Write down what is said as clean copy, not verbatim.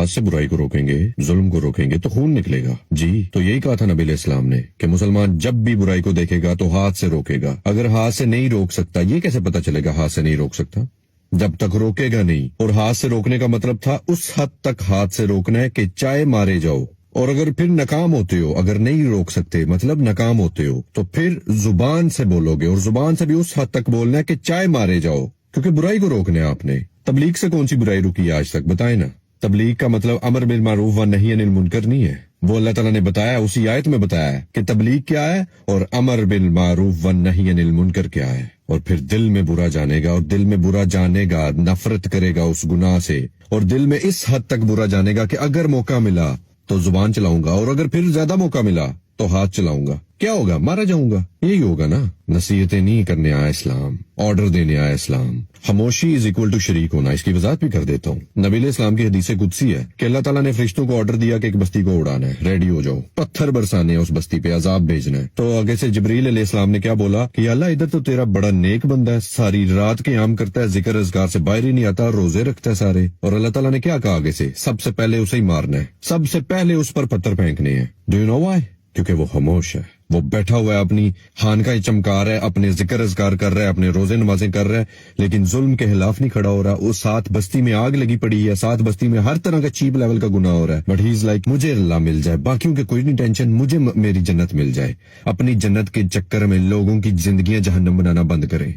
ہاتھ سے برائی کو روکیں گے، ظلم کو روکیں گے تو خون نکلے گا. جی تو یہی کہا تھا نبی علیہ السلام نے کہ مسلمان جب بھی برائی کو دیکھے گا تو ہاتھ سے روکے گا. اگر ہاتھ سے نہیں روک سکتا، یہ کیسے پتا چلے گا ہاتھ سے نہیں روک سکتا؟ جب تک روکے گا نہیں. اور ہاتھ سے روکنے کا مطلب تھا اس حد تک ہاتھ سے روکنا ہے کہ چاہے مارے جاؤ. اور اگر پھر ناکام ہوتے ہو، اگر نہیں روک سکتے مطلب ناکام ہوتے ہو، تو پھر زبان سے بولو گے، اور زبان سے بھی اس حد تک بولنا ہے کہ چاہے مارے جاؤ، کیونکہ برائی کو روکنا ہے آپ نے. تبلیغ سے کون سی برائی رکی ہے آج تک؟ بتائیں نا. تبلیغ کا مطلب امر بالمعروف و نہی عن المنکر نہیں ہے. وہ اللہ تعالیٰ نے بتایا، اسی آیت میں بتایا ہے کہ تبلیغ کیا ہے اور امر بالمعروف و نہی عن المنکر کیا ہے. اور پھر دل میں برا جانے گا، اور دل میں برا جانے گا، نفرت کرے گا اس گناہ سے، اور دل میں اس حد تک برا جانے گا کہ اگر موقع ملا تو زبان چلاؤں گا، اور اگر پھر زیادہ موقع ملا تو ہاتھ چلاؤں گا. کیا ہوگا؟ مارا جاؤں گا. یہی ہوگا نا. نصیحتیں نہیں کرنے آیا اسلام، آرڈر دینے آیا اسلام. خاموشی از اکول ٹو شریک ہونا. اس کی وضاحت بھی کر دیتا ہوں. نبی علیہ السلام کی حدیث قدسی ہے کہ اللہ تعالیٰ نے فرشتوں کو آرڈر دیا کہ ایک بستی کو اڑانا ہے، ریڈی ہو جاؤ، پتھر برسانے ہیں اس بستی پہ، عذاب بھیجنا ہے. تو آگے سے جبریل علیہ السلام نے کیا بولا کہ اللہ ادھر تو تیرا بڑا نیک بندہ ہے، ساری رات قیام کرتا ہے، ذکر اذکار سے باہر ہی نہیں آتا، روزے رکھتا ہے سارے. اور اللہ تعالیٰ نے کیا کہا آگے سے؟ سب سے پہلے اسے ہی مارنا ہے، سب سے پہلے اس پر پتھر پھینکنے ہیں. Do you know why? کیونکہ وہ خاموش ہے. وہ بیٹھا ہوا ہے، اپنی خانقاہ چمکا رہا ہے، اپنے ذکر اذکار کر رہا ہے، اپنے روزے نمازیں کر رہا ہے، لیکن ظلم کے خلاف نہیں کھڑا ہو رہا. اس ساتھ بستی میں آگ لگی پڑی ہے، ساتھ بستی میں ہر طرح کا چیپ لیول کا گناہ ہو رہا ہے، بٹ ہی از لائک مجھے اللہ مل جائے، باقیوں کے کوئی نہیں ٹینشن، مجھے میری جنت مل جائے. اپنی جنت کے چکر میں لوگوں کی زندگیاں جہنم بنانا بند کریں.